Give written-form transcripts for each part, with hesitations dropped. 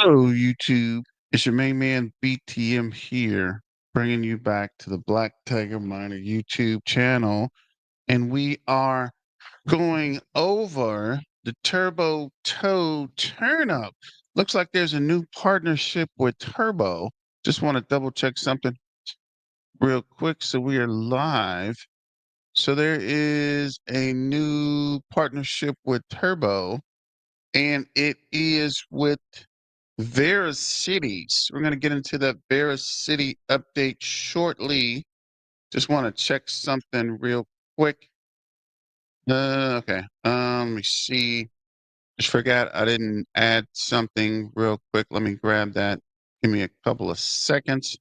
Hello, YouTube. It's your main man BTM here, bringing you back to the Black Tiger Miner YouTube channel. And we are going over the Turbo Toe Turnup. Looks like there's a new partnership with Turbo. Just want to double check something real quick. So we are live. So there is a new partnership with Turbo, and it is with Verasity. We're going to get into that Verasity update shortly. Just want to check something real quick. Okay. Let me see. Just forgot I didn't add something real quick. Let me grab that. Give me a couple of seconds.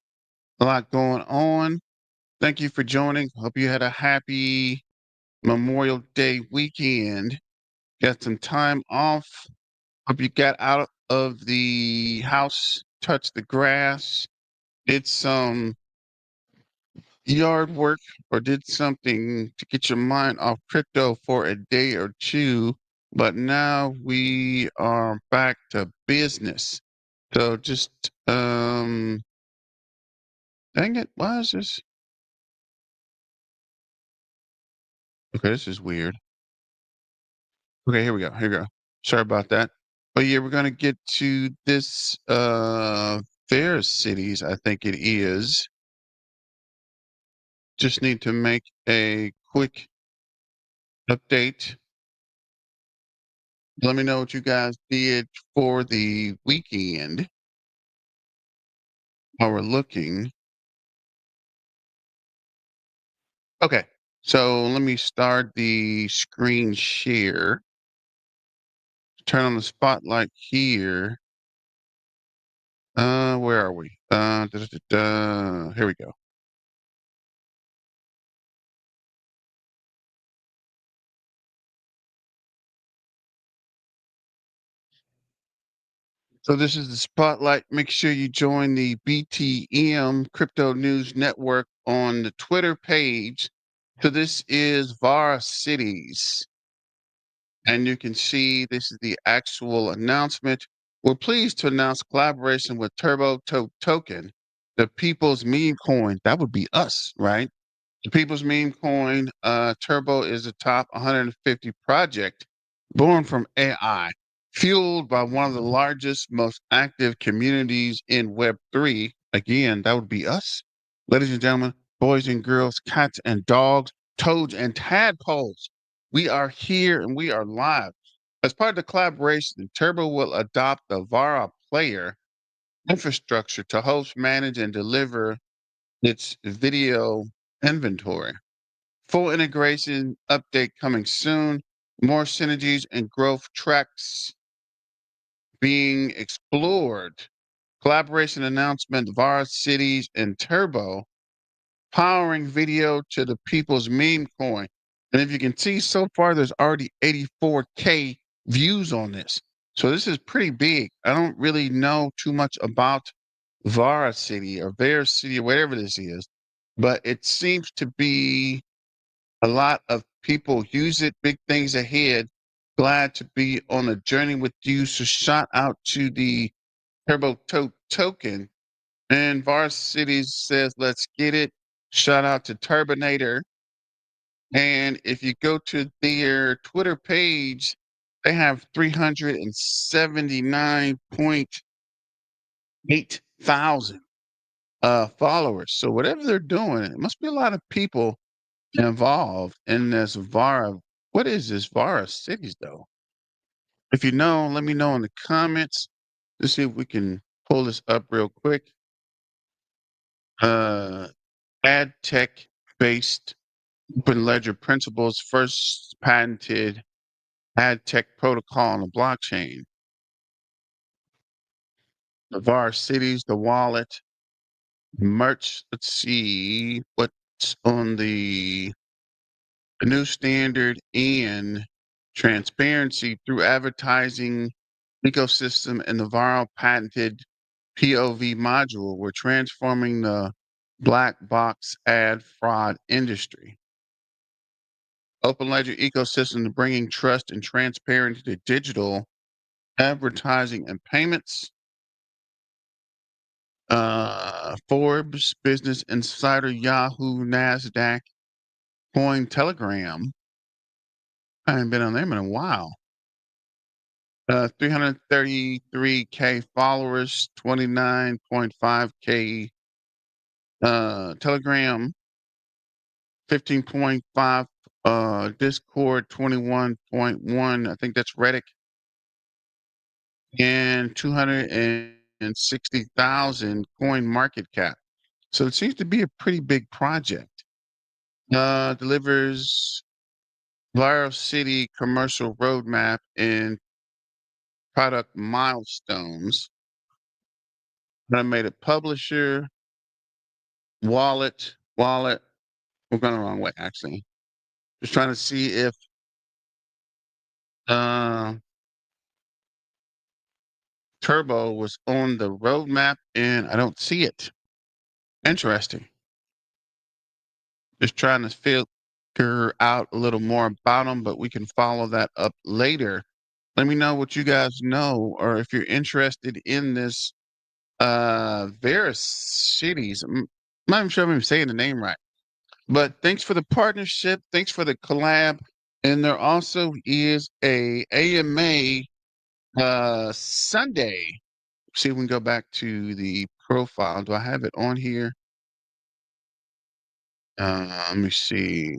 A lot going on. Thank you for joining. Hope you had a happy Memorial Day weekend. Got some time off. Hope you got out of the house, touched the grass, did some yard work, or did something to get your mind off crypto for a day or two. But now we are back to business. So just, dang it, why is this? Okay, this is weird. Okay, here we go. Here we go. Sorry about that. But yeah, we're gonna get to this Fair Cities, I think it is. Just need to make a quick update. Let me know what you guys did for the weekend while we're looking. Okay, so let me start the screen share. Turn on the spotlight here. Where are we? Here we go. So this is the spotlight. Make sure you join the BTM Crypto News Network on the Twitter page. So this is Cities. And you can see this is the actual announcement. We're pleased to announce collaboration with Token, the people's meme coin. That would be us, right? The people's meme coin. Turbo is a top 150 project born from AI, fueled by one of the largest, most active communities in Web3. Again, that would be us. Ladies and gentlemen, boys and girls, cats and dogs, toads and tadpoles. We are here and we are live. As part of the collaboration, Turbo will adopt the Vara player infrastructure to host, manage, and deliver its video inventory. Full integration update coming soon. More synergies and growth tracks being explored. Collaboration announcement, Vara Cities and Turbo powering video to the people's meme coin. And if you can see so far, there's already 84K views on this. So this is pretty big. I don't really know too much about Verasity or Veracity or whatever this is, but it seems to be a lot of people use it. Big things ahead. Glad to be on a journey with you. So shout out to the Token. And Varsity says, let's get it. Shout out to Turbinator. And if you go to their Twitter page, they have 379.8 thousand followers. So whatever they're doing, it must be a lot of people involved in this Vara. What is this Vara Cities though? If you know, let me know in the comments. Let's see if we can pull this up real quick. Ad tech based open ledger principles, first patented ad tech protocol on the blockchain. The VAR cities, the wallet, merch. Let's see what's on the new standard and transparency through advertising ecosystem and the viral patented POV module. We're transforming the black box ad fraud industry. Open ledger ecosystem to bringing trust and transparency to digital advertising and payments. Forbes, Business Insider, Yahoo, NASDAQ, Coin Telegram. I haven't been on them in a while. 333K followers, 29.5K Telegram, 15.5 Discord, 21.1. I think that's Reddit, and 260,000 coin market cap. So it seems to be a pretty big project. Delivers Verasity commercial roadmap and product milestones. Automated publisher, wallet. We're going the wrong way, actually. Just trying to see if uh, Turbo was on the roadmap, and I don't see it. Interesting. Just trying to figure out a little more about them, but we can follow that up later. Let me know what you guys know, or if you're interested in this Verasity. I'm not even sure if I'm saying the name right. But thanks for the partnership. Thanks for the collab. And there also is a AMA Sunday. See if we can go back to the profile. Do I have it on here? Let me see.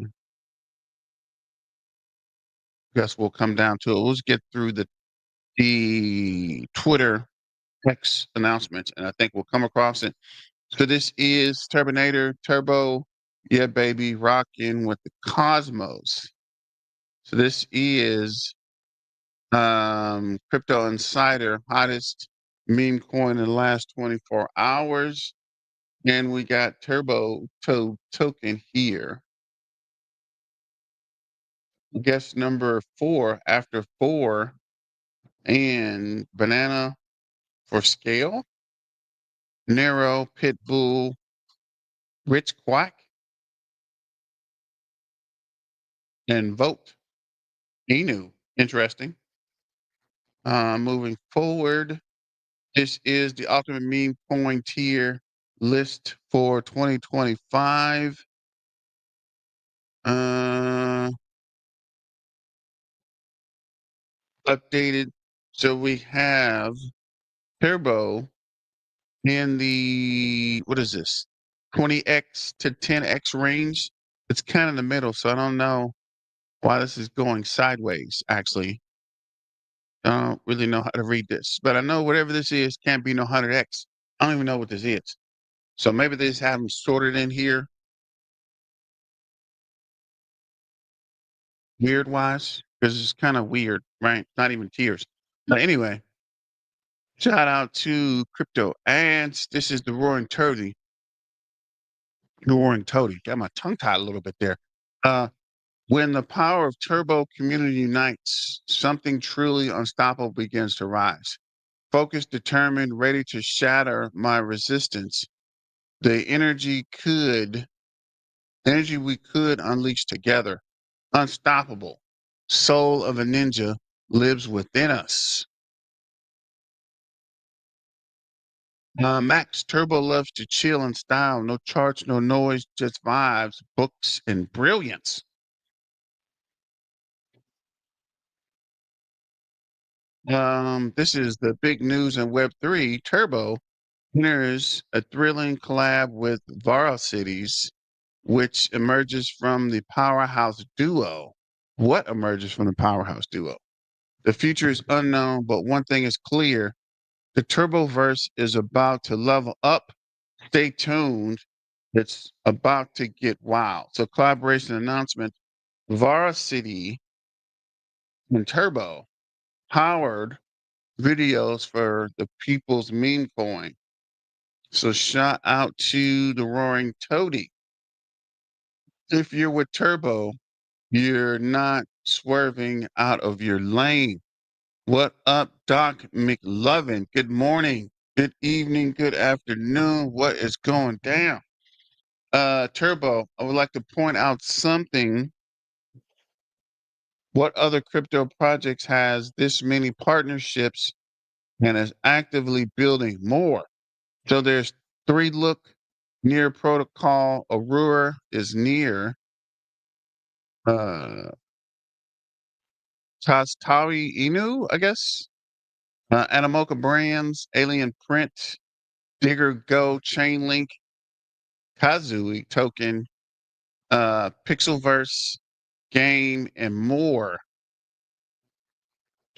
Guess we'll come down to it. Let's get through the Twitter X announcements, and I think we'll come across it. So this is Turbinator Turbo. Yeah, baby, rocking with the Cosmos. So this is Crypto Insider, hottest meme coin in the last 24 hours. And we got Turbo token here. Guess number 4 after 4, and Banana for Scale, Nero, Pitbull, Rich Quack, and Vote. Inu. Interesting. Moving forward, this is the ultimate meme coin tier list for 2025. Updated. So we have Turbo in the, what is this, 20x to 10x range. It's kind of in the middle, so I don't know why this is going sideways, actually. I don't really know how to read this, but I know whatever this is can't be no 100x. I don't even know what this is. So maybe they just have them sorted in here weird wise, because it's kind of weird, right? Not even tiers. But anyway, shout out to Crypto Ants. This is the Roaring Toady. Roaring Toady. Got my tongue tied a little bit there. When the power of Turbo community unites, something truly unstoppable begins to rise. Focused, determined, ready to shatter my resistance. The energy we could unleash together. Unstoppable. Soul of a ninja lives within us. Max Turbo loves to chill in style. No charts, no noise, just vibes, books, and brilliance. This is the big news in Web3. Turbo enters a thrilling collab with Cities, which emerges from the powerhouse duo. What emerges from the powerhouse duo? The future is unknown, but one thing is clear. The Turboverse is about to level up. Stay tuned. It's about to get wild. So collaboration announcement, City and Turbo powered videos for the people's meme coin. So shout out to the Roaring Toady. If you're with Turbo, you're not swerving out of your lane. What up, Doc McLovin? Good morning, good evening, good afternoon. What is going down? Turbo, I would like to point out something. What other crypto projects has this many partnerships and is actively building more? So there's Three look near protocol. Aurora is near. Uh, Tastawi Inu, I guess. Animoca Brands, Alien Print, Digger Go, Chainlink, Kazooie Token, Pixelverse, Game, and more.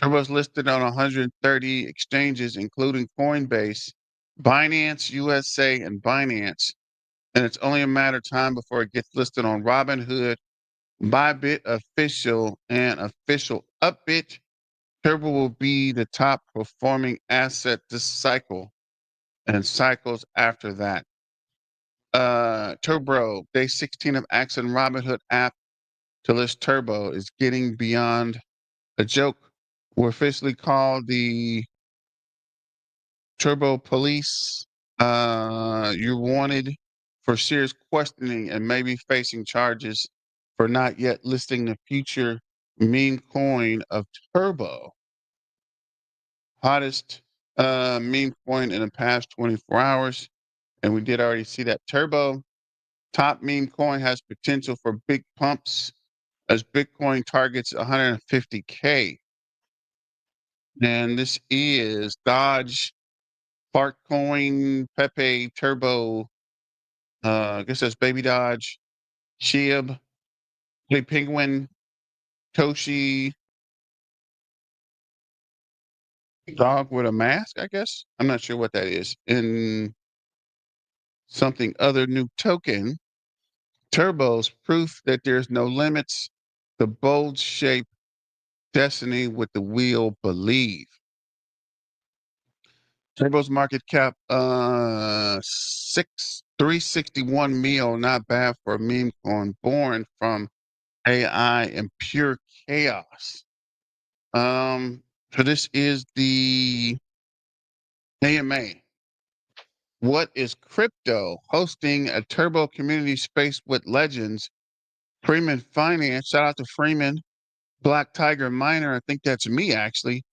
Turbo's listed on 130 exchanges, including Coinbase, Binance USA, and Binance. And it's only a matter of time before it gets listed on Robinhood, Bybit Official, and Official Upbit. Turbo will be the top performing asset this cycle and cycles after that. Turbo, day 16 of Axon Robinhood app to list Turbo is getting beyond a joke. We're officially called the Turbo Police. You're wanted for serious questioning and maybe facing charges for not yet listing the future meme coin of Turbo. Hottest meme coin in the past 24 hours. And we did already see that Turbo. Top meme coin has potential for big pumps as Bitcoin targets 150K. And this is Dodge, Fartcoin, Pepe, Turbo, I guess that's Baby Dodge, Shib, Play Penguin, Toshi, Dog with a mask, I guess. I'm not sure what that is. And something other new token. Turbo's proof that there's no limits. The bold shape destiny with the wheel believe. Turbo's market cap 361 mil, not bad for a meme coin born from AI and pure chaos. So this is the AMA. What is crypto? Hosting a Turbo community space with legends. Freeman Finance. Shout out to Freeman. Black Tiger Miner. I think that's me actually.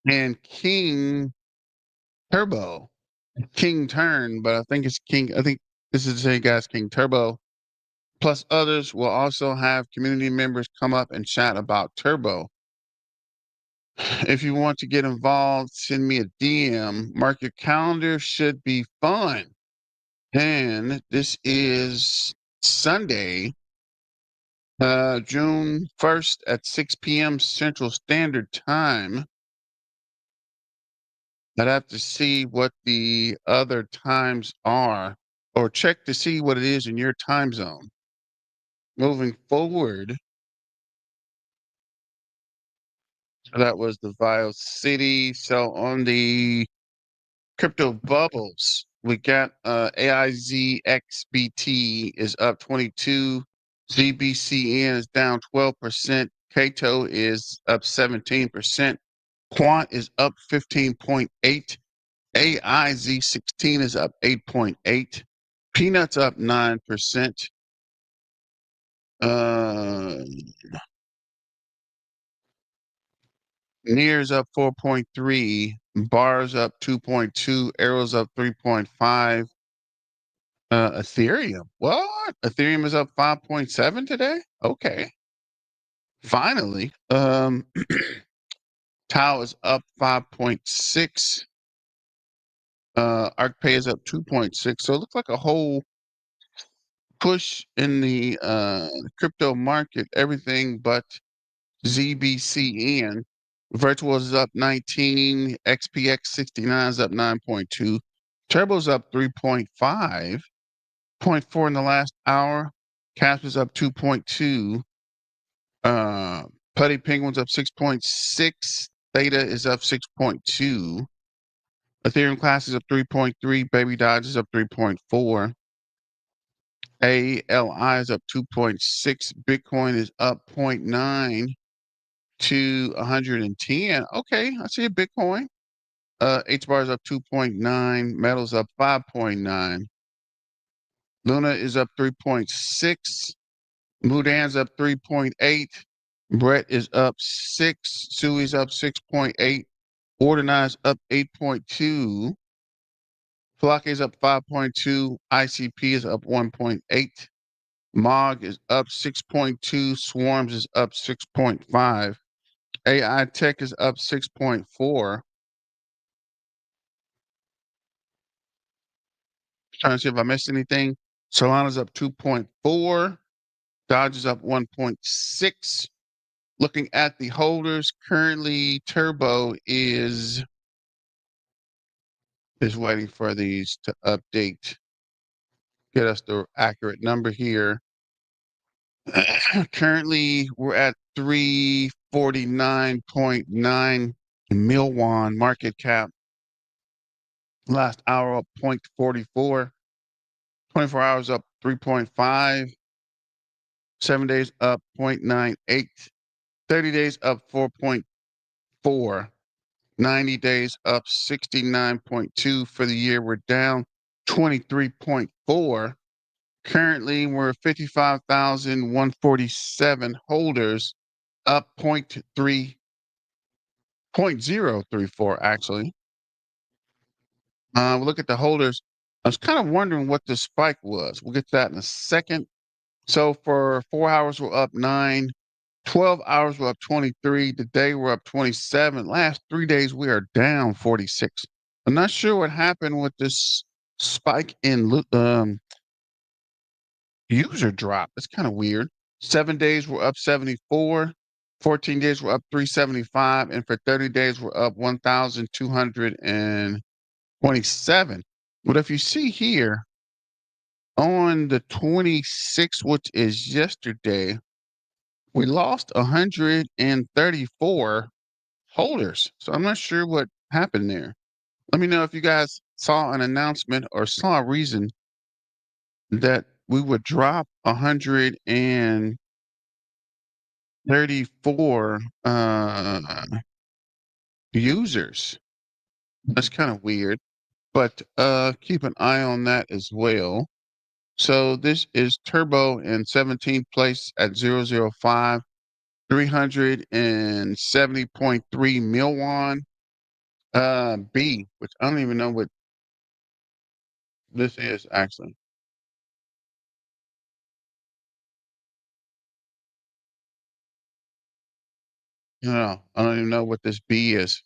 And King Turbo. King Turn, but I think it's King. I think this is the same guy's King Turbo. Plus others will also have community members come up and chat about Turbo. If you want to get involved, send me a DM. Mark your calendar. Should be fun. And this is Sunday, June 1st at 6 p.m. Central Standard Time. I'd have to see what the other times are or check to see what it is in your time zone. Moving forward, so that was the Verasity. So on the crypto bubbles, we got AIZXBT is up 22, ZBCN is down 12%, Kato is up 17%, Quant is up 15.8, AIZ16 is up 8.8, Peanuts up 9%. Nears up 4.3, Bars up 2.2, Arrows up 3.5. Ethereum. What? Ethereum is up 5.7 today? Okay. Finally. Tau is up 5.6. ArcPay is up 2.6. So it looks like a whole push in the crypto market, everything but ZBCN. Virtual is up 19. XPX 69 is up 9.2. Turbo's up 3.5. 0.4 in the last hour. Casp is up 2.2. Putty Penguin's up 6.6. Theta is up 6.2. Ethereum Class is up 3.3. Baby Dodge is up 3.4. ALI is up 2.6. Bitcoin is up 0.9 to 110. Okay, I see a Bitcoin. H bar is up 2.9. Metal's up 5.9. Luna is up 3.6. Mudan's up 3.8. Brett is up 6. Sui's up 6.8. Ordinai's up 8.2. Flock is up 5.2. ICP is up 1.8. MOG is up 6.2. Swarms is up 6.5. AI Tech is up 6.4. Trying to see if I missed anything. Solana's up 2.4. Dodge is up 1.6. Looking at the holders, currently Turbo is waiting for these to update, get us the accurate number here. Currently, we're at 349.9 Milwan market cap. Last hour up 0.44. 24 hours up 3.5. 7 days up 0.98. 30 days up 4.4. 90 days up 69.2. For the year, we're down 23.4. Currently, we're 55,147 holders, up 0.034 actually. We'll look at the holders. I was kind of wondering what the spike was. We'll get to that in a second. So for 4 hours, we're up 9. 12 hours, we're up 23. Today, we're up 27. Last 3 days, we are down 46. I'm not sure what happened with this spike in user drop. It's kind of weird. 7 days, we're up 74. 14 days, we're up 375. And for 30 days, we're up 1,227. But if you see here, on the 26th, which is yesterday, we lost 134 holders. So I'm not sure what happened there. Let me know if you guys saw an announcement or saw a reason that we would drop 134 users. That's kind of weird, but keep an eye on that as well. So this is Turbo in 17th place at 005, 370.3 Milwan. B, which I don't even know what this is actually. No, I don't even know what this B is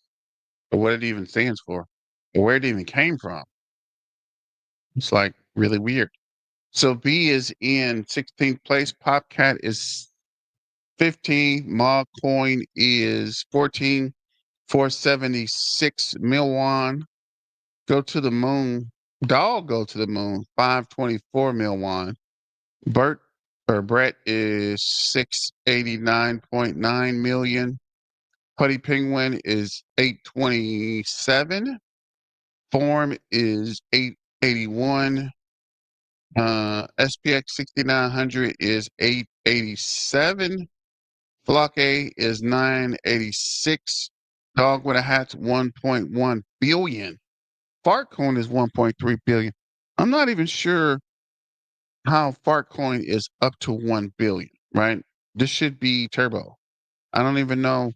or what it even stands for or where it even came from. It's like really weird. So B is in 16th place. Popcat is 15. Ma Coin is 14. 476 Milwan. Go to the moon. Dog go to the moon. 524 Milwan. Bert or Brett is 689.9 million. Putty Penguin is 827. Form is 881. SPX 6900 is 887. Flock A is 986. Dog with a hat's 1.1 billion. Fartcoin is 1.3 billion. I'm not even sure how Fartcoin is up to 1 billion, right? This should be Turbo. I don't even know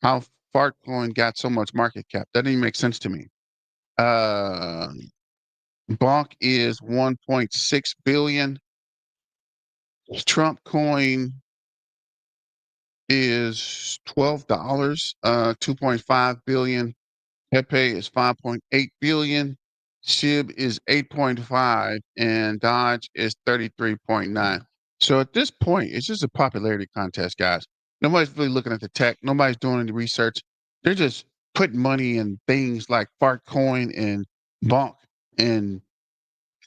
how Fartcoin got so much market cap. That didn't even make sense to me. Uh, Bonk is 1.6 billion. Trump coin is $12, 2.5 billion. Pepe is 5.8 billion. SHIB is 8.5 and Dodge is 33.9. So at this point, it's just a popularity contest, guys. Nobody's really looking at the tech. Nobody's doing any research. They're just putting money in things like Fartcoin and Bonk and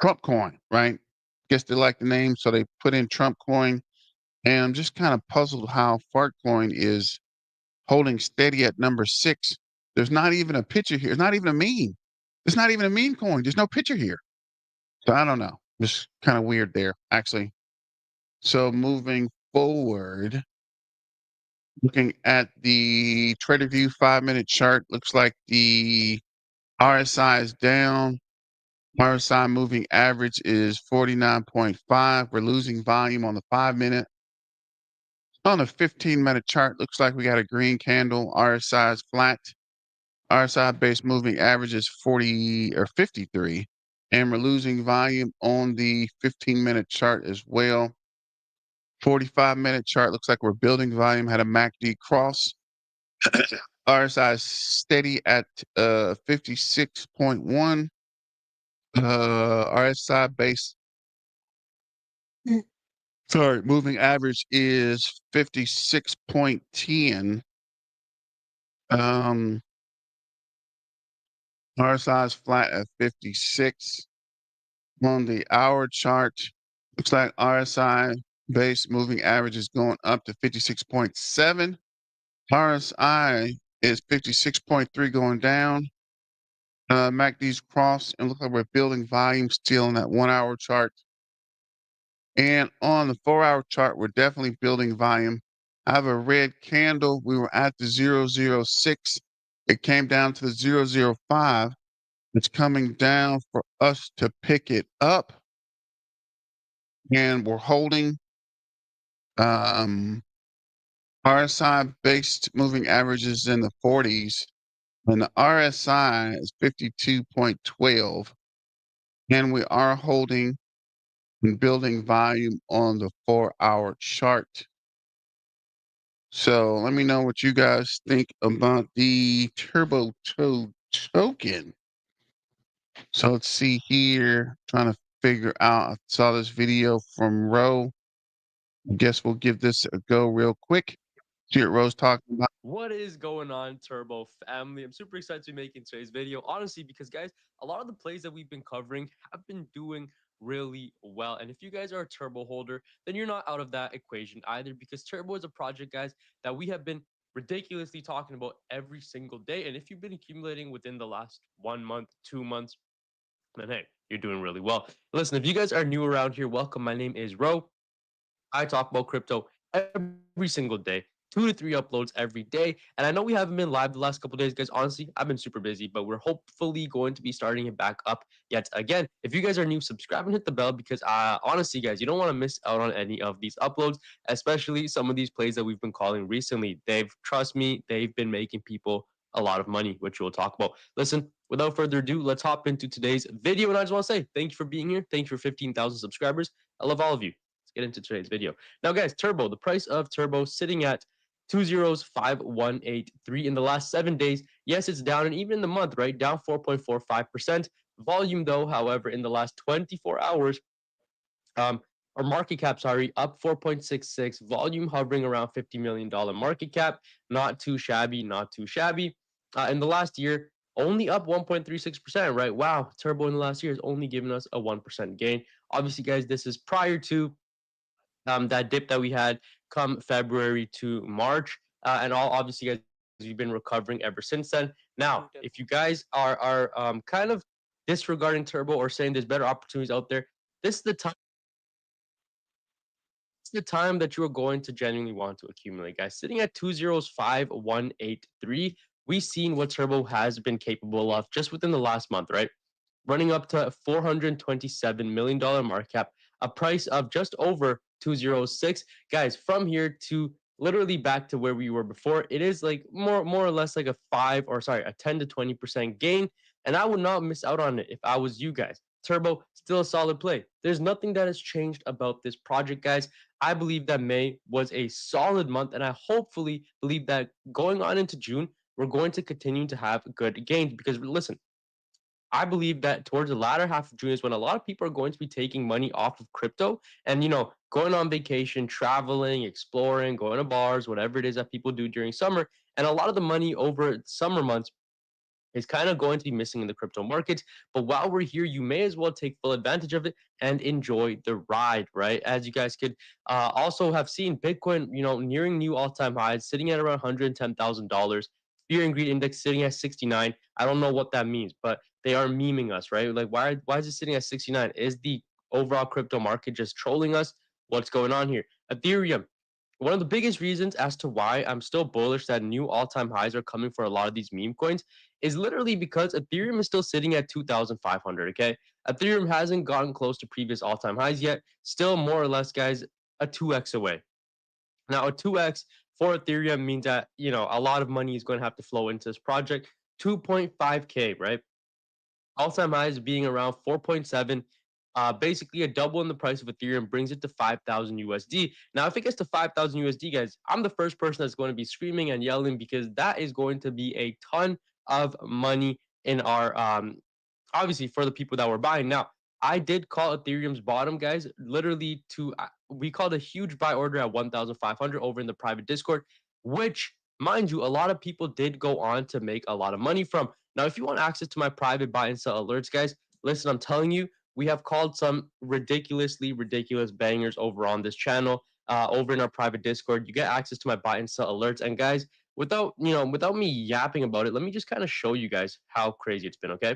Trump coin, right? Guess they like the name, so they put in Trump coin. And I'm just kind of puzzled how Fartcoin is holding steady at number 6. There's not even a picture here. It's not even a meme. It's not even a meme coin. There's no picture here. So I don't know. Just kind of weird there, actually. So moving forward, looking at the TraderView 5-minute chart, looks like the RSI is down. RSI moving average is 49.5. We're losing volume on the 5-minute. On the 15-minute chart, looks like we got a green candle. RSI is flat. RSI-based moving average is 40 or 53, and we're losing volume on the 15-minute chart as well. 45-minute chart looks like we're building volume, had a MACD cross. RSI is steady at 56.1. RSI base, sorry, moving average is 56.10. Um, RSI is flat at 56. On the hour chart, looks like RSI base moving average is going up to 56.7. RSI is 56.3 going down. MACD's cross, and look like we're building volume still in that 1 hour chart. And on the 4 hour chart, we're definitely building volume. I have a red candle. We were at the 006. It came down to the 005. It's coming down for us to pick it up. And we're holding. RSI based moving averages in the 40s, and the RSI is 52.12. And we are holding and building volume on the 4 hour chart. So let me know what you guys think about the Turbo token. So let's see here, trying to figure out. I saw this video from Ro. I guess we'll give this a go real quick. See what Ro's talking about. What is going on, Turbo family? I'm super excited to be making today's video, honestly, because guys, a lot of the plays that we've been covering have been doing really well. And if you guys are a Turbo holder, then you're not out of that equation either, because Turbo is a project, guys, that we have been ridiculously talking about every single day. And if you've been accumulating within the last 1 month, 2 months, then hey, you're doing really well. Listen, if you guys are new around here, welcome. My name is Ro. I talk about crypto every single day, 2 to 3 uploads every day. And I know we haven't been live the last couple days, guys. Honestly, I've been super busy, but we're hopefully going to be starting it back up yet again. If you guys are new, subscribe and hit the bell because honestly, guys, you don't want to miss out on any of these uploads, especially some of these plays that we've been calling recently. Trust me, they've been making people a lot of money, which we'll talk about. Listen, without further ado, let's hop into today's video. And I just want to say thank you for being here. Thank you for 15,000 subscribers. I love all of you. Let's get into today's video. Now, guys, Turbo, the price of Turbo sitting at 205,183 in the last 7 days. Yes, it's down, and even in the month, right? Down 4.45%. Volume, though, however, in the last 24 hours, um, or market cap, sorry, up 4.66, volume hovering around $50 million market cap. Not too shabby, not too shabby. In the last year, only up 1.36%, right? Wow, Turbo in the last year has only given us a 1% gain. Obviously, guys, this is prior to that dip that we had come February to March. And all obviously, guys, we've been recovering ever since then. Now, if you guys are kind of disregarding Turbo or saying there's better opportunities out there, this is the time. It's the time that you are going to genuinely want to accumulate, guys. Sitting at 205,183, we've seen what Turbo has been capable of just within the last month, right? Running up to $427 million market cap, a price of just over 206. Guys, from here to literally back to where we were before, it is like more or less like a 10 to 20% gain. And I would not miss out on it if I was you guys. Turbo, still a solid play. There's nothing that has changed about this project, guys. I believe that May was a solid month, and I hopefully believe that going on into June, we're going to continue to have good gains because listen, I believe that towards the latter half of June is when a lot of people are going to be taking money off of crypto and, going on vacation, traveling, exploring, going to bars, whatever it is that people do during summer. And a lot of the money over summer months is kind of going to be missing in the crypto markets. But while we're here, you may as well take full advantage of it and enjoy the ride, right? As you guys could also have seen, Bitcoin, nearing new all-time highs, sitting at around $110,000. Fear and greed index sitting at 69. I don't know what that means, but they are memeing us, right? Like, why is it sitting at 69? Is the overall crypto market just trolling us? What's going on here? Ethereum, one of the biggest reasons as to why I'm still bullish that new all-time highs are coming for a lot of these meme coins is literally because Ethereum is still sitting at 2,500. Okay, Ethereum hasn't gotten close to previous all-time highs yet. Still, more or less, guys, a 2x away. Now, a 2x for Ethereum means that a lot of money is going to have to flow into this project. 2.5K, right? All-time highs being around 4.7. Basically, a double in the price of Ethereum brings it to 5,000 USD. Now, if it gets to 5,000 USD, guys, I'm the first person that's going to be screaming and yelling because that is going to be a ton of money in our obviously for the people that were buying. Now, I did call Ethereum's bottom, guys, literally to we called a huge buy order at 1,500 over in the private Discord, which, mind you, a lot of people did go on to make a lot of money from. Now, if you want access to my private buy and sell alerts, guys, listen, I'm telling you, we have called some ridiculously ridiculous bangers over on this channel, over in our private Discord. You get access to my buy and sell alerts. And guys, without me yapping about it, let me just kind of show you guys how crazy it's been. Okay.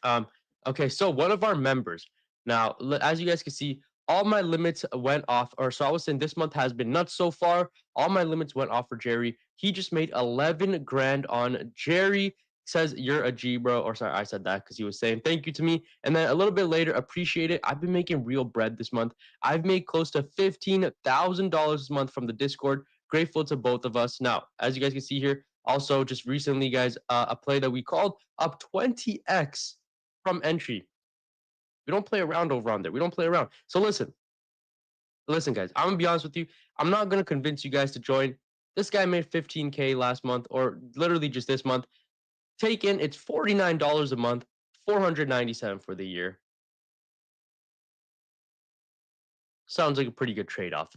Um, okay, so one of our members. Now, as you guys can see, all my limits went off, or so I was saying this month has been nuts so far. All my limits went off for Jerry. He just made 11 grand on Jerry. Says you're a G, bro. Or sorry, I said that because he was saying thank you to me. And then a little bit later, appreciate it. I've been making real bread this month. I've made close to $15,000 this month from the Discord. Grateful to both of us. Now, as you guys can see here, also just recently, guys, a play that we called up 20x from entry. We don't play around over on there. We don't play around. So listen, guys. I'm gonna be honest with you. I'm not gonna convince you guys to join. This guy made 15K last month, or literally just this month. Take in, it's $49 a month, 497 for the year. Sounds like a pretty good trade-off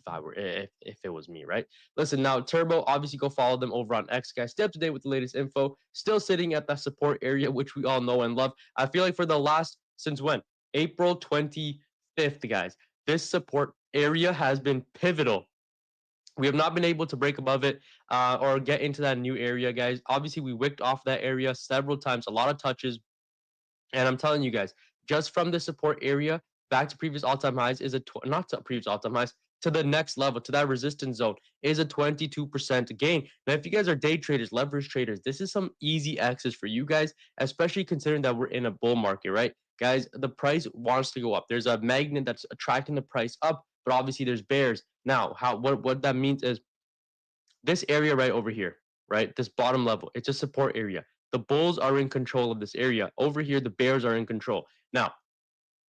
if it was me, right? Listen, now Turbo, obviously go follow them over on X, guys. Stay up to date with the latest info. Still sitting at that support area, which we all know and love. I feel like for the last since when? April 25th, guys. This support area has been pivotal. We have not been able to break above it or get into that new area, guys. Obviously, we wicked off that area several times, a lot of touches, and I'm telling you guys, just from the support area back to previous all-time highs is not to previous all-time highs to the next level to that resistance zone is a 22% gain. Now, if you guys are day traders, leverage traders, this is some easy access for you guys, especially considering that we're in a bull market, right? Guys, the price wants to go up. There's a magnet that's attracting the price up, but obviously there's bears. Now, what that means is this area right over here, right? This bottom level, it's a support area. The bulls are in control of this area. Over here, the bears are in control. Now,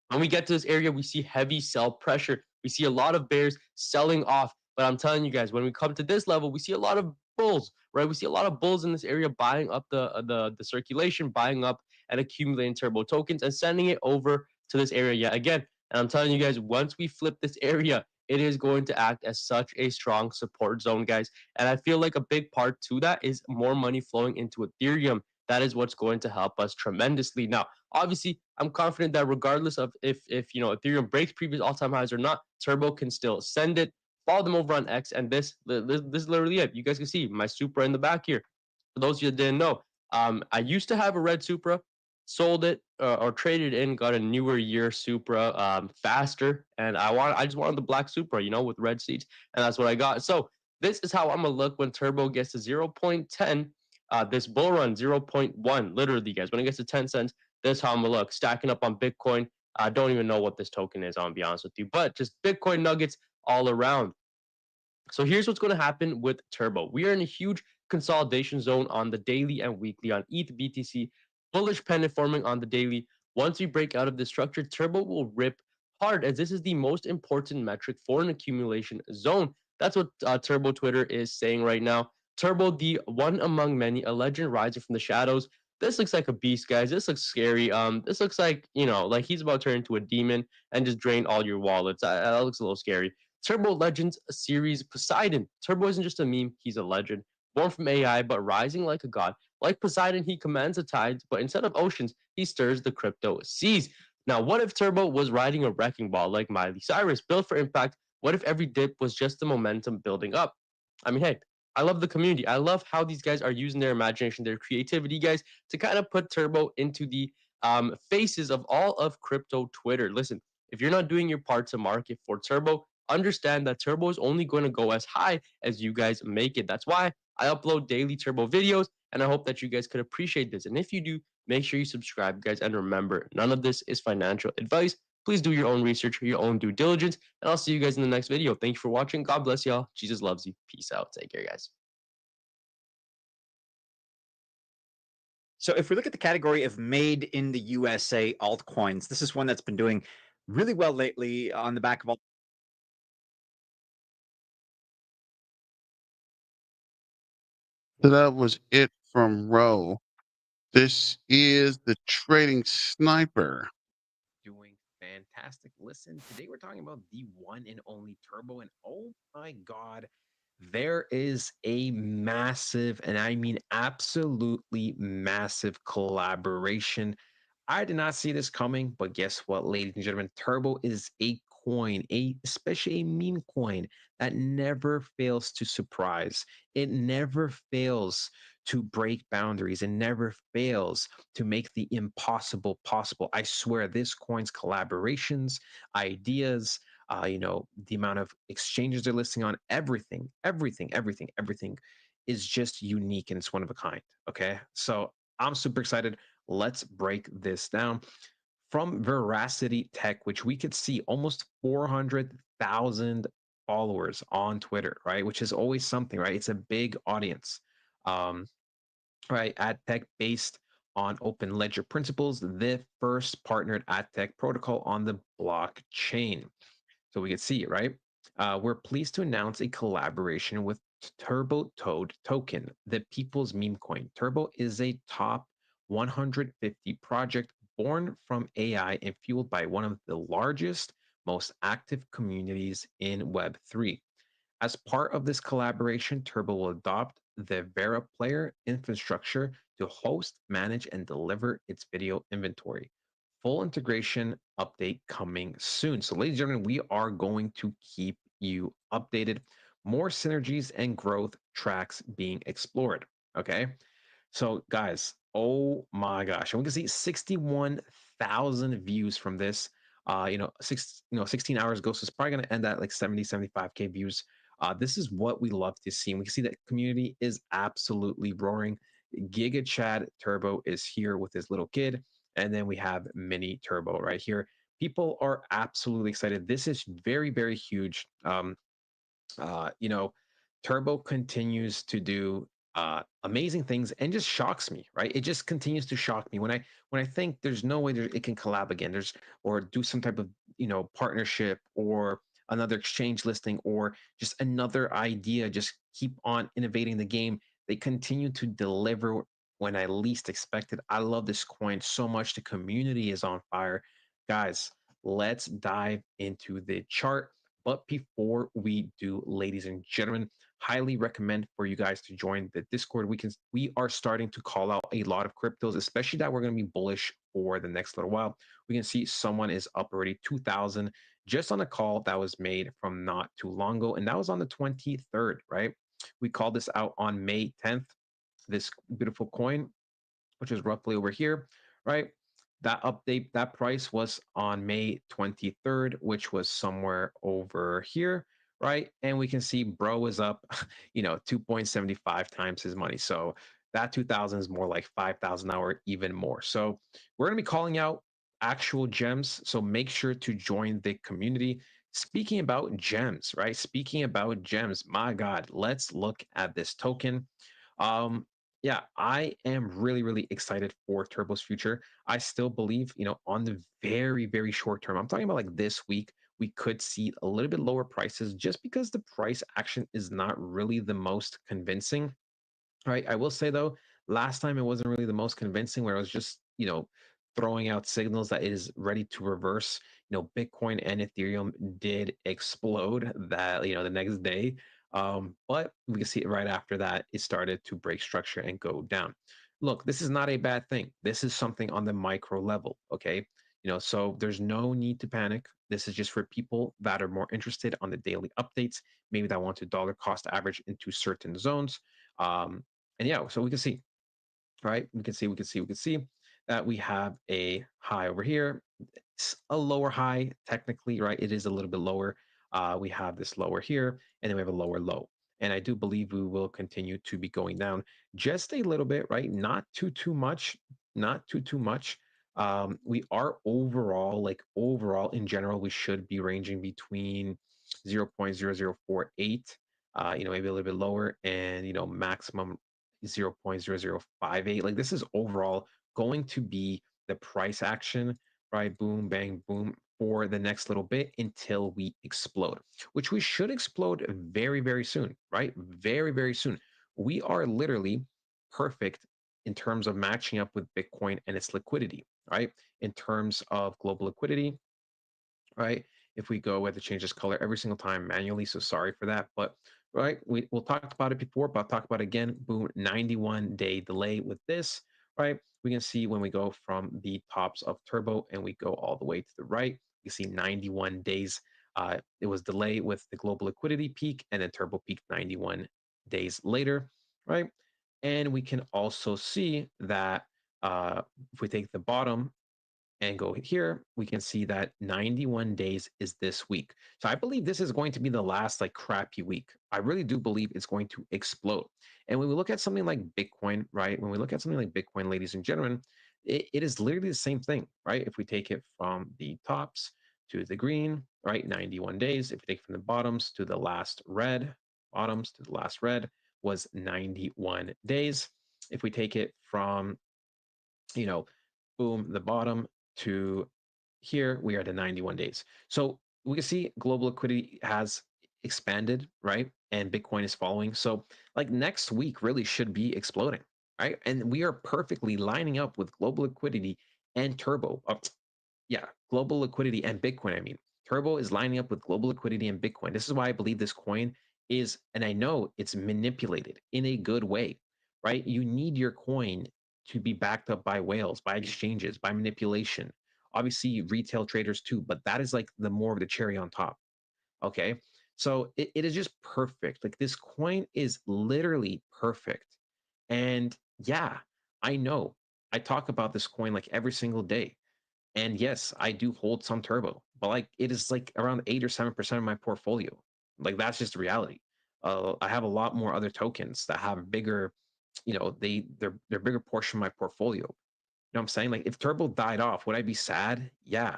when we get to this area, we see heavy sell pressure. We see a lot of bears selling off. But I'm telling you guys, when we come to this level, we see a lot of bulls, right? We see a lot of bulls in this area buying up the circulation, buying up and accumulating turbo tokens and sending it over to this area yet again. And I'm telling you guys, once we flip this area, it is going to act as such a strong support zone, guys. And I feel like a big part to that is more money flowing into Ethereum. That is what's going to help us tremendously. Now, obviously, I'm confident that regardless of if Ethereum breaks previous all-time highs or not, Turbo can still send it. Follow them over on X, and this is literally it. You guys can see my Supra in the back here. For those of you that didn't know, I used to have a red Supra, sold it or traded in, got a newer year Supra, faster, and I just wanted the black Supra, with red seats, and that's what I got. So this is how I'm gonna look when Turbo gets to 0.10. This bull run 0.1, literally, guys. When it gets to 10 cents, this is how I'm gonna look. Stacking up on Bitcoin. I don't even know what this token is. I'm gonna be honest with you, but just Bitcoin nuggets all around. So here's what's going to happen with Turbo. We are in a huge consolidation zone on the daily and weekly on ETH BTC. Bullish pennant forming on the daily. Once we break out of this structure, Turbo will rip hard as this is the most important metric for an accumulation zone. That's what Turbo Twitter is saying right now. Turbo, the one among many, a legend rising from the shadows. This looks like a beast, guys. This looks scary. This looks like, like he's about to turn into a demon and just drain all your wallets. That looks a little scary. Turbo Legends series Poseidon. Turbo isn't just a meme, he's a legend. Born from AI, but rising like a god. Like Poseidon, he commands the tides, but instead of oceans, he stirs the crypto seas. Now, what if Turbo was riding a wrecking ball like Miley Cyrus, built for impact? What if every dip was just the momentum building up? I mean, hey, I love the community. I love how these guys are using their imagination, their creativity, guys, to kind of put Turbo into the faces of all of crypto Twitter. Listen, if you're not doing your part to market for Turbo, understand that Turbo is only going to go as high as you guys make it. That's why I upload daily Turbo videos, and I hope that you guys could appreciate this. And if you do, make sure you subscribe, guys. And remember, none of this is financial advice. Please do your own research, your own due diligence, and I'll see you guys in the next video. Thank you for watching. God bless y'all. Jesus loves you. Peace out. Take care, guys. So if we look at the category of made in the USA altcoins, this is one that's been doing really well lately on the back of all. So that was it from Row. This is the trading sniper. Doing fantastic. Listen, today we're talking about the one and only Turbo, and oh my God, there is a massive, and I mean absolutely massive collaboration. I did not see this coming, but guess what, ladies and gentlemen? Turbo is a coin, especially a meme coin that never fails to surprise. It never fails to break boundaries. It never fails to make the impossible possible. I swear, this coin's collaborations, ideas, the amount of exchanges they're listing on, everything is just unique and it's one of a kind. Okay. So I'm super excited. Let's break this down. From Verasity Tech, which we could see almost 400,000 followers on Twitter, right? Which is always something, right? It's a big audience. Um, right? Ad tech based on open ledger principles, the first partnered ad tech protocol on the blockchain. So we can see it, right? We're pleased to announce a collaboration with Turbo Toad Token, the people's meme coin. Turbo is a top 150 project born from AI and fueled by one of the largest, most active communities in Web3. As part of this collaboration, Turbo will adopt the Vera Player infrastructure to host, manage, and deliver its video inventory. Full integration update coming soon. So, ladies and gentlemen, we are going to keep you updated. More synergies and growth tracks being explored. Okay. So, guys, oh my gosh, and we can see 61,000 views from this. 16 hours ago, so it's probably going to end at like 70, 75K views. This is what we love to see. And we can see that community is absolutely roaring. Giga Chad Turbo is here with his little kid. And then we have Mini Turbo right here. People are absolutely excited. This is very, very huge. Uh, you know, Turbo continues to do amazing things and just shocks me, right? It just continues to shock me when I think there's no way it can collab again. There's or do some type of partnership or another exchange listing or just another idea. Just keep on innovating the game. They continue to deliver when I least expected. I love this coin so much. The community is on fire, guys. Let's dive into the chart. But before we do, ladies and gentlemen, highly recommend for you guys to join the Discord. We are starting to call out a lot of cryptos, especially that we're going to be bullish for the next little while. We can see someone is up already 2,000 just on a call that was made from not too long ago, and that was on the 23rd, right? We called this out on May 10th. This beautiful coin, which is roughly over here, right? That update, that price was on May 23rd, which was somewhere over here, right? And we can see bro is up, 2.75 times his money. So that 2000 is more like 5,000 or even more. So we're going to be calling out actual gems. So make sure to join the community. Speaking about gems, right? Speaking about gems, my God, let's look at this token. Um, yeah, I am really, really excited for Turbo's future. I still believe, on the very, very short term, I'm talking about like this week, we could see a little bit lower prices just because the price action is not really the most convincing. Right. I will say though, last time it wasn't really the most convincing, where it was just, throwing out signals that it is ready to reverse. Bitcoin and Ethereum did explode that, the next day. But we can see it right after that, it started to break structure and go down. Look, this is not a bad thing. This is something on the micro level. Okay. So there's no need to panic. This is just for people that are more interested on the daily updates, maybe that want to dollar cost average into certain zones. And yeah, so we can see, right? We can see that we have a high over here. It's a lower high, technically, right? It is a little bit lower. We have this lower here, and then we have a lower low. And I do believe we will continue to be going down just a little bit, right? Not too much, not too much. We are overall in general, we should be ranging between 0.0048, maybe a little bit lower, and maximum 0.0058. Like this is overall going to be the price action, right? Boom, bang, boom, for the next little bit until we explode, which we should explode very, very soon, right? Very, very soon. We are literally perfect in terms of matching up with Bitcoin and its liquidity, right? In terms of global liquidity, right? If we go, we have to change this color every single time manually. So sorry for that. But right, we'll talk about it before, but I'll talk about it again. Boom, 91-day delay with this, right? We can see when we go from the tops of Turbo and we go all the way to the right, you see 91 days. It was delay with the global liquidity peak, and then Turbo peaked 91 days later, right? And we can also see that if we take the bottom and go here, we can see that 91 days is this week. So I believe this is going to be the last like crappy week. I really do believe it's going to explode. And when we look at something like Bitcoin, right? When we look at something like Bitcoin, ladies and gentlemen, it is literally the same thing, right? If we take it from the tops to the green, right? 91 days. If we take it from the bottoms to the last red, bottoms to the last red was 91 days. If we take it from, you know, boom, the bottom to here, we are at 91 days. So we can see global liquidity has expanded, right? And Bitcoin is following. So like next week really should be exploding, right? And we are perfectly lining up with global liquidity and Turbo. Yeah, global liquidity and Bitcoin, I mean. Turbo is lining up with global liquidity and Bitcoin. This is why I believe this coin is, and I know it's manipulated in a good way, right? You need your coin to be backed up by whales, by exchanges, by manipulation. Obviously, retail traders too, but that is like the more of the cherry on top. Okay. So it is just perfect. Like this coin is literally perfect. And yeah, I know I talk about this coin like every single day. And yes, I do hold some turbo, but like it is like around 8 or 7% of my portfolio. Like that's just the reality. I have a lot more other tokens that have bigger, they're bigger portion of my portfolio. You know what I'm saying? Like if turbo died off, would I be sad? Yeah,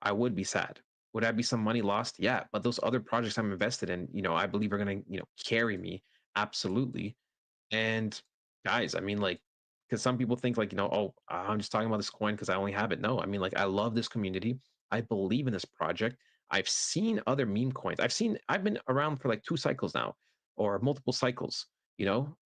I would be sad. Would I be some money lost? Yeah, but those other projects I'm invested in, I believe are gonna, carry me absolutely. And guys, I mean, like, because some people think like, oh, I'm just talking about this coin because I only have it. No, I mean, like, I love this community. I believe in this project. I've seen other meme coins. I've been around for like 2 cycles now, or multiple cycles.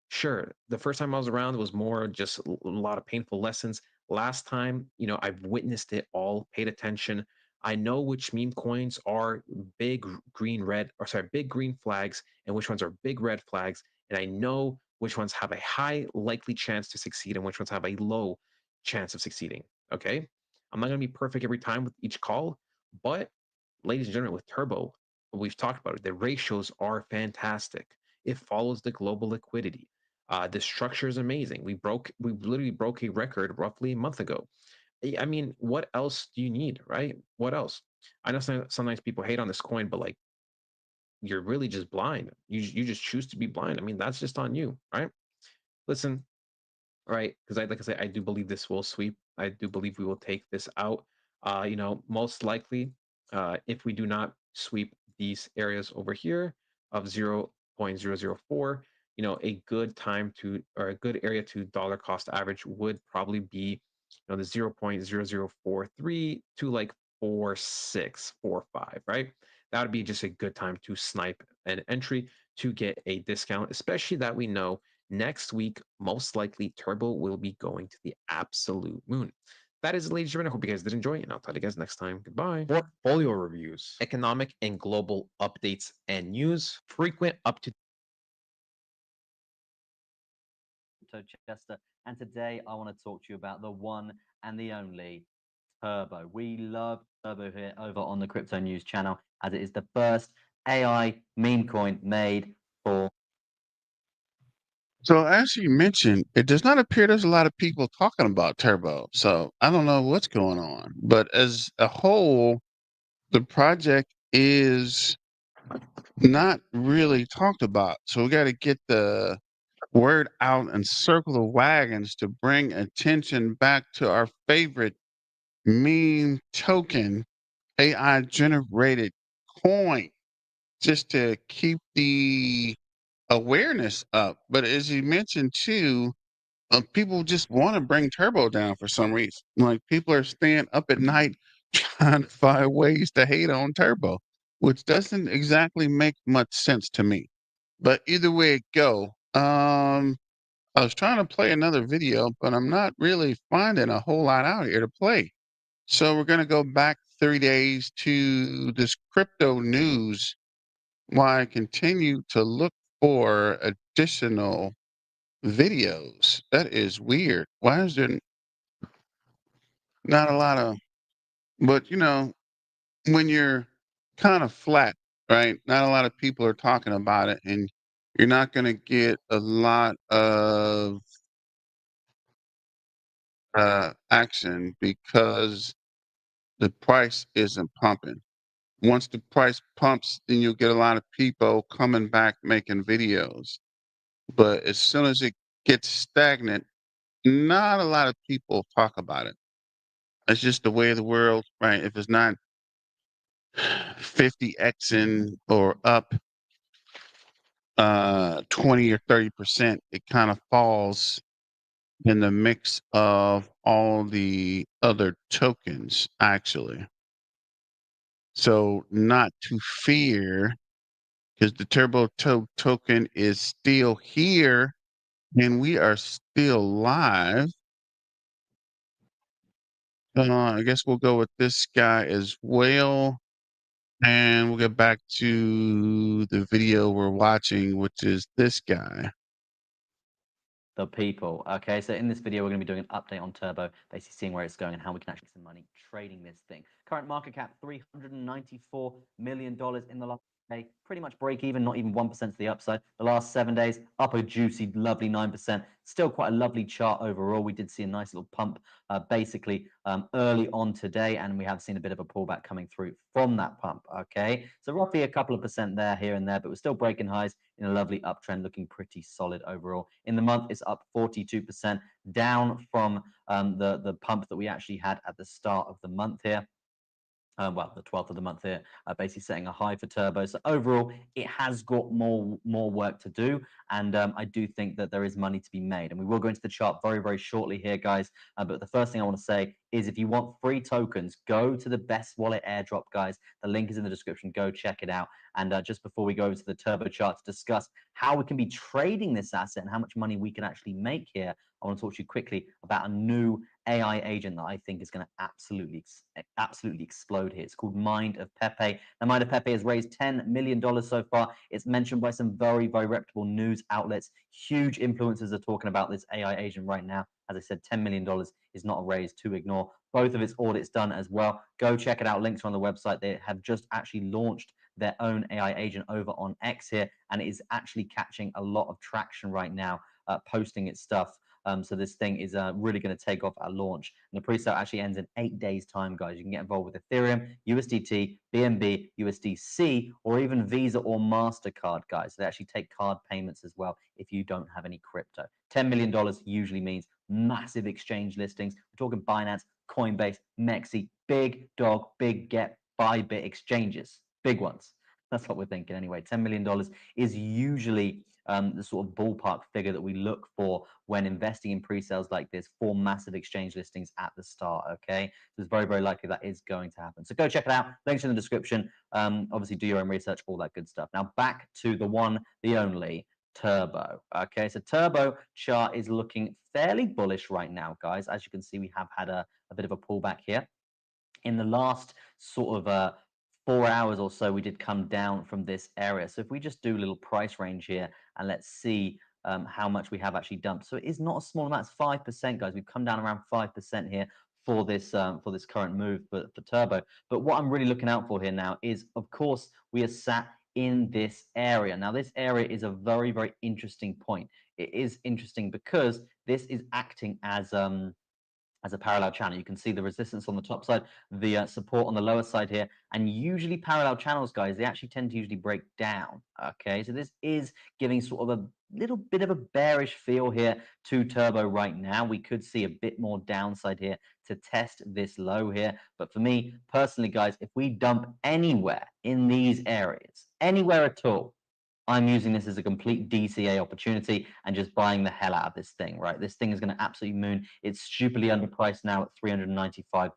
Sure, the first time I was around, it was more just a lot of painful lessons. Last time, I've witnessed it all, paid attention. I know which meme coins are big green, red, or sorry, big green flags, and which ones are big red flags. And I know which ones have a high likely chance to succeed and which ones have a low chance of succeeding. Okay. I'm not going to be perfect every time with each call, but ladies and gentlemen, with Turbo, we've talked about it. The ratios are fantastic. It follows the global liquidity. The structure is amazing. We literally broke a record roughly a month ago. I mean, what else do you need, right? What else? I know sometimes people hate on this coin, but like you're really just blind. You just choose to be blind. I mean, that's just on you, right? Listen, right? Because like I said, I do believe this will sweep. I do believe we will take this out. Most likely, if we do not sweep these areas over here of 0.004, a good time to or a good area to dollar cost average would probably be the 0.0043 to like 4645, right? That would be just a good time to snipe an entry to get a discount, especially that we know next week, most likely, Turbo will be going to the absolute moon. That is, ladies and gentlemen. I hope you guys did enjoy, and I'll talk to you guys next time. Goodbye. Portfolio reviews. Economic and global updates and news, frequent up to Chester, and today I want to talk to you about the one and the only Turbo. We love Turbo here over on the Crypto News channel, as it is the first AI meme coin made for. So as you mentioned, it does not appear there's a lot of people talking about Turbo. So I don't know what's going on. But as a whole, the project is not really talked about. So we got to get the word out and circle the wagons to bring attention back to our favorite meme token, AI generated coin, just to keep the awareness up. But as you mentioned too, people just want to bring turbo down for some reason. Like people are staying up at night trying to find ways to hate on turbo, which doesn't exactly make much sense to me. But either way it go, I was trying to play another video, but I'm not really finding a whole lot out here to play. So we're gonna go back 30 days to this crypto news while I continue to look for additional videos. That is weird. Why is there not a lot of, but when you're kind of flat, right? Not a lot of people are talking about it, and you're not going to get a lot of action because the price isn't pumping. Once the price pumps, then you'll get a lot of people coming back making videos. But as soon as it gets stagnant, not a lot of people talk about it. It's just the way of the world, right? If it's not 50xing or up 20 or 30%, it kind of falls in the mix of all the other tokens, actually. So not to fear, because the token is still here and we are still live. I guess we'll go with this guy as well. And we'll get back to the video we're watching, which is this guy. The people. Okay, so in this video, we're going to be doing an update on Turbo, basically seeing where it's going and how we can actually make some money trading this thing. Current market cap, $394 million in the last day. Pretty much break even, not even 1% to the upside. The last 7 days, up a juicy, lovely 9%. Still quite a lovely chart overall. We did see a nice little pump basically early on today, and we have seen a bit of a pullback coming through from that pump. Okay, so roughly a couple of percent there, here and there, but we're still breaking highs in a lovely uptrend, looking pretty solid overall. In the month, it's up 42%, down from the pump that we actually had at the start of the month here. Well, the 12th of the month here, basically setting a high for Turbo. So overall, it has got more work to do, and I do think that there is money to be made. And we will go into the chart very, very shortly here, guys. But the first thing I want to say is if you want free tokens, go to the Best Wallet airdrop, guys. The link is in the description. Go check it out. And just before we go to the Turbo chart to discuss how we can be trading this asset and how much money we can actually make here, I want to talk to you quickly about a new AI agent that I think is going to absolutely explode here. It's called Mind of Pepe. Now, Mind of Pepe has raised $10 million so far. It's mentioned by some very, very reputable news outlets. Huge influencers are talking about this AI agent right now. As I said, $10 million is not a raise to ignore. Both of its audits done as well. Go check it out. Links are on the website. They have just actually launched their own AI agent over on X here, and it is actually catching a lot of traction right now, posting its stuff. So this thing is really going to take off at launch. And the pre-sale actually ends in 8 days' time, guys. You can get involved with Ethereum, USDT, BNB, USDC, or even Visa or MasterCard, guys. They actually take card payments as well if you don't have any crypto. $10 million usually means massive exchange listings. We're talking Binance, Coinbase, Mexi, big dog, big get, Bybit exchanges, big ones. That's what we're thinking anyway. $10 million is usually the sort of ballpark figure that we look for when investing in pre-sales like this for massive exchange listings at the start. Okay, so it's very, very likely that is going to happen. So go check it out. Links in the description. Obviously, do your own research, all that good stuff. Now back to the one, the only Turbo. Okay, so Turbo chart is looking fairly bullish right now, guys. As you can see, we have had a bit of a pullback here. In the last sort of 4 hours or so, we did come down from this area. So if we just do a little price range here and let's see how much we have actually dumped. So it is not a small amount, it's 5%, guys. We've come down around 5% here for this current move for Turbo. But what I'm really looking out for here now is, of course, we are sat in this area. Now, this area is a very, very interesting point. It is interesting because this is acting as a parallel channel. You can see the resistance on the top side, the support on the lower side here, and usually parallel channels, guys, they actually tend to usually break down. Okay, so this is giving sort of a little bit of a bearish feel here to Turbo right now. We could see a bit more downside here to test this low here, but for me personally, guys, if we dump anywhere in these areas, anywhere at all, I'm using this as a complete DCA opportunity and just buying the hell out of this thing, right? This thing is going to absolutely moon. It's stupidly underpriced now at $395.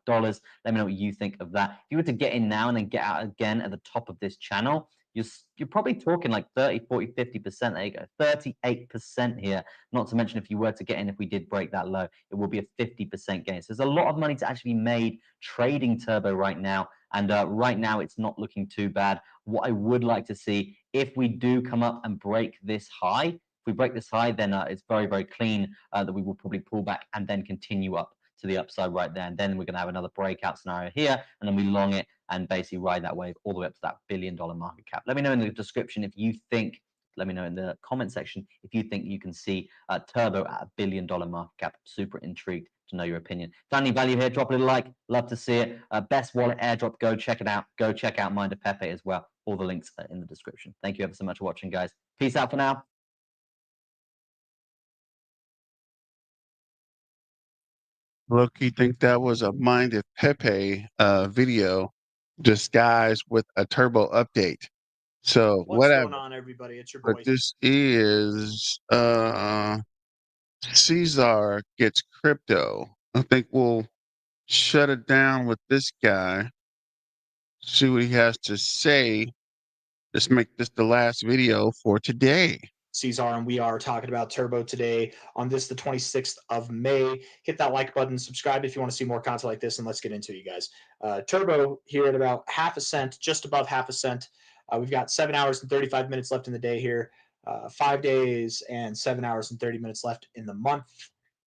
Let me know what you think of that. If you were to get in now and then get out again at the top of this channel, you're probably talking like 30, 40, 50%. There you go, 38% here. Not to mention if you were to get in, if we did break that low, it will be a 50% gain. So there's a lot of money to actually be made trading Turbo right now. And right now, it's not looking too bad. What I would like to see, if we do come up and break this high, if we break this high, then it's very, very clean that we will probably pull back and then continue up to the upside right there. And then we're going to have another breakout scenario here, and then we long it and basically ride that wave all the way up to that $1 billion market cap. Let me know in the description if you think, let me know in the comment section if you think you can see Turbo at $1 billion market cap. Super intrigued to know your opinion. Found any value here? Drop a little like. Love to see it. Best wallet airdrop. Go check it out. Go check out Mind of Pepe as well. All the links are in the description. Thank you ever so much for watching, guys. Peace out for now. Loki think that was a Mind of Pepe video disguised with a turbo update. So What's whatever. going on, everybody? It's your But boy. this is Caesar gets crypto. I think we'll shut it down with this guy. See what he has to say. Let's make this the last video for today. Caesar, and we are talking about Turbo today on this, the 26th of May. Hit that like button, subscribe if you want to see more content like this, and let's get into it, you guys. Turbo here at about half a cent, just above half a cent. We've got 7 hours and 35 minutes left in the day here. 5 days and 7 hours and 30 minutes left in the month.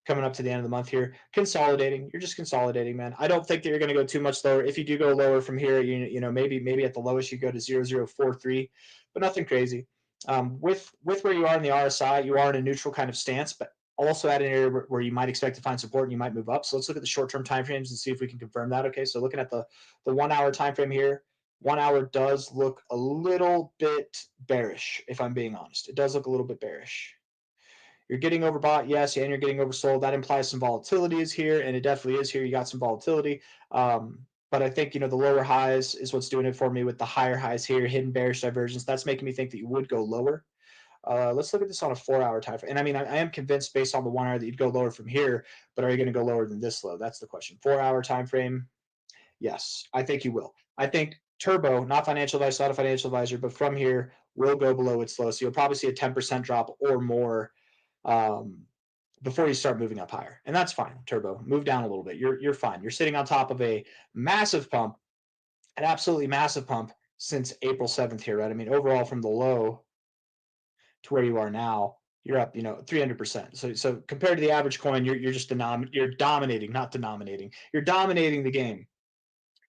Coming up to the end of the month here, consolidating. You're just consolidating, man. I don't think that you're going to go too much lower. If you do go lower from here, you know maybe at the lowest you go to 0.043, but nothing crazy. With where you are in the RSI, you are in a neutral kind of stance, but also at an area where you might expect to find support and you might move up. So let's look at the short-term timeframes and see if we can confirm that. Okay, so looking at the 1 hour time frame here, 1 hour does look a little bit bearish, if I'm being honest. It does look a little bit bearish. You're getting overbought, yes, and you're getting oversold. That implies some volatility is here, and it definitely is here. You got some volatility. But I think, the lower highs is what's doing it for me with the higher highs here, hidden bearish divergence. That's making me think that you would go lower. Let's look at this on a 4 hour time frame. And I mean, I am convinced based on the 1 hour that you'd go lower from here, but are you going to go lower than this low? That's the question. 4 hour time frame. Yes, I think you will. I think Turbo, not financial advice, not a financial advisor, but from here will go below its low. So you'll probably see a 10% drop or more before you start moving up higher. And that's fine, Turbo. Move down a little bit. You're fine. You're sitting on top of a massive pump, an absolutely massive pump since April 7th here, right? I mean, overall from the low to where you are now, you're up, 300%. So compared to the average coin, you're just you're dominating, not denominating. You're dominating the game.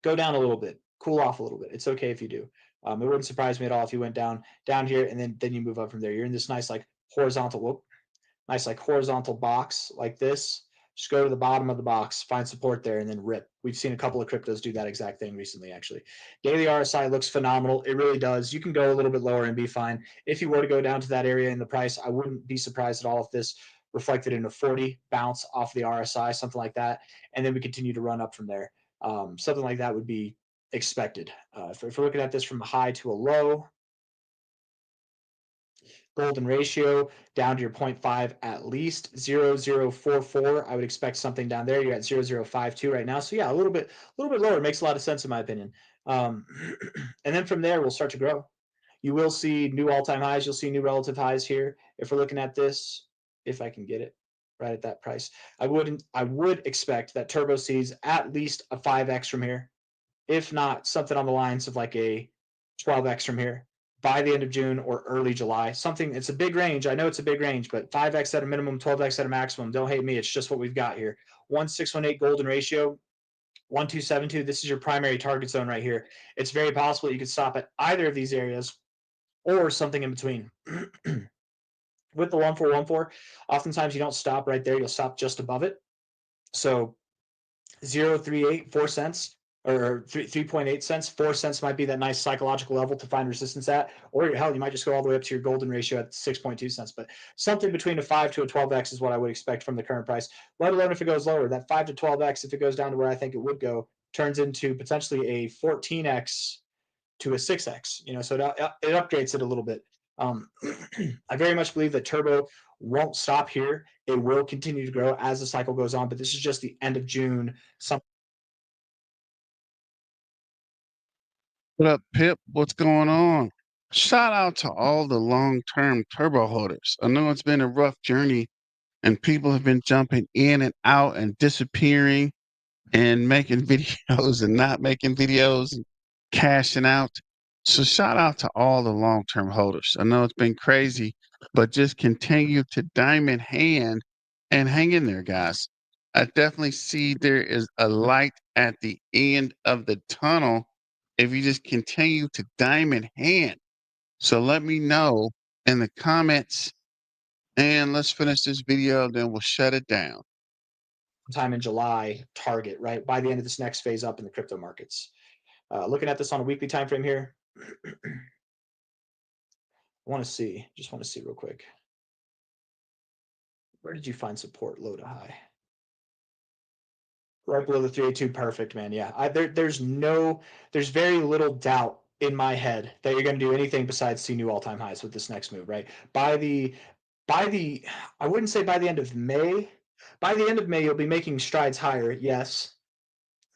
Go down a little bit, cool off a little bit. It's okay if you do. It wouldn't surprise me at all if you went down here and then you move up from there. You're in this nice like horizontal box like this. Just go to the bottom of the box, find support there, and then rip. We've seen a couple of cryptos do that exact thing recently, actually. Daily RSI looks phenomenal. It really does. You can go a little bit lower and be fine. If you were to go down to that area in the price, I wouldn't be surprised at all if this reflected in a 40 bounce off the RSI, something like that, and then we continue to run up from there. Something like that would be expected. If we're looking at this from a high to a low, golden ratio down to your 0.5 at least 0.044. I would expect something down there. You're at 0.052 right now. So yeah, a little bit lower. It makes a lot of sense in my opinion. And then from there, we'll start to grow. You will see new all-time highs. You'll see new relative highs here. If we're looking at this, if I can get it right at that price, I would expect that Turbo sees at least a 5x from here, if not something on the lines of like a 12x from here by the end of June or early July. Something, it's a big range. I know it's a big range, but 5x at a minimum, 12x at a maximum. Don't hate me. It's just what we've got here. 1.618 golden ratio, 1.272. This is your primary target zone right here. It's very possible you could stop at either of these areas or something in between. With the 1.414, oftentimes you don't stop right there. You'll stop just above it. So 0.38, 4 cents, or 3.8 cents, 4 cents might be that nice psychological level to find resistance at, or hell, you might just go all the way up to your golden ratio at 6.2 cents. But something between a 5 to a 12x is what I would expect from the current price, let alone if it goes lower. That 5 to 12x, if it goes down to where I think it would go, turns into potentially a 14x to a 6x, so it upgrades it a little bit. I very much believe that Turbo won't stop here. It will continue to grow as the cycle goes on, but this is just the end of June. What up, Pip? What's going on? Shout out to all the long-term turbo holders. I know it's been a rough journey and people have been jumping in and out and disappearing and making videos and not making videos and cashing out. So shout out to all the long-term holders. I know it's been crazy, but just continue to diamond hand and hang in there, guys. I definitely see there is a light at the end of the tunnel if you just continue to diamond hand. So let me know in the comments and let's finish this video, then we'll shut it down. Time in July target, right? By the end of this next phase up in the crypto markets. Looking at this on a weekly time frame here. Just want to see real quick. Where did you find support low to high? Right below the 382, perfect, man. Yeah, there's very little doubt in my head that you're going to do anything besides see new all-time highs with this next move, right? I wouldn't say by the end of May. By the end of May, you'll be making strides higher, yes.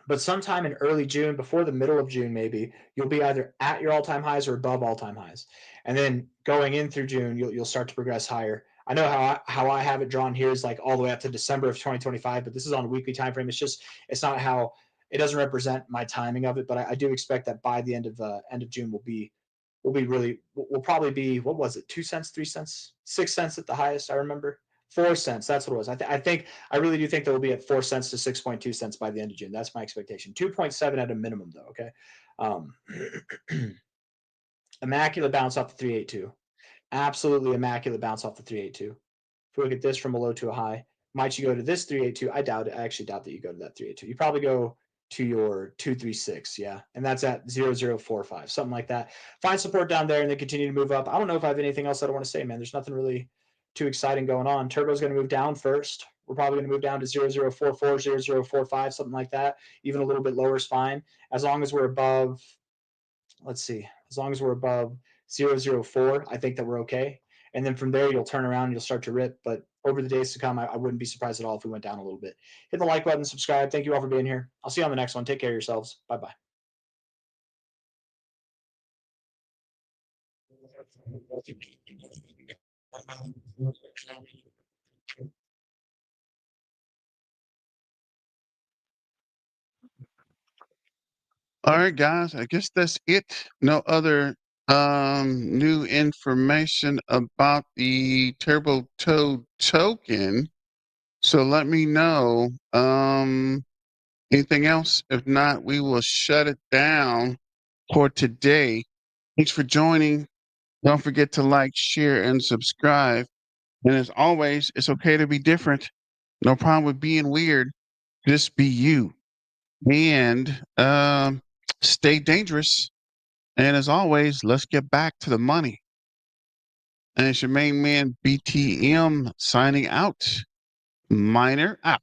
But sometime in early June, before the middle of June, maybe you'll be either at your all-time highs or above all-time highs, and then going in through June, you'll start to progress higher. I know how I have it drawn here is like all the way up to December of 2025, but this is on a weekly time frame. It's not how it doesn't represent my timing of it, but I do expect that by the end of June we'll probably be, what was it, 2 cents, 3 cents, 6 cents at the highest. I remember 4 cents. That's what it was. I really do think that we'll be at 4 cents to 6.2 cents by the end of June. That's my expectation. 2.7 at a minimum, though. Okay. Immaculate bounce off the 382. Absolutely immaculate bounce off the 382. If we look at this from a low to a high, might you go to this 382? I doubt it. I actually doubt that you go to that 382. You probably go to your 236, yeah, and that's at 0045, something like that. Find support down there and then continue to move up. I don't know if I have anything else that I want to say, man. There's nothing really too exciting going on. Turbo's going to move down first. We're probably going to move down to 0044, 0045, something like that. Even a little bit lower is fine. As long as we're above, let's see, as long as we're above 004, I think that we're okay. And then from there, you'll turn around and you'll start to rip. But over the days to come, I wouldn't be surprised at all if we went down a little bit. Hit the like button, subscribe. Thank you all for being here. I'll see you on the next one. Take care of yourselves. Bye-bye. All right, guys, I guess that's it. No other new information about the Turbo Toad token. So let me know. Anything else? If not, we will shut it down for today. Thanks for joining. Don't forget to like, share, and subscribe. And as always, it's okay to be different. No problem with being weird. Just be you. And stay dangerous. And as always, let's get back to the money. And it's your main man, BTM, signing out. Miner out.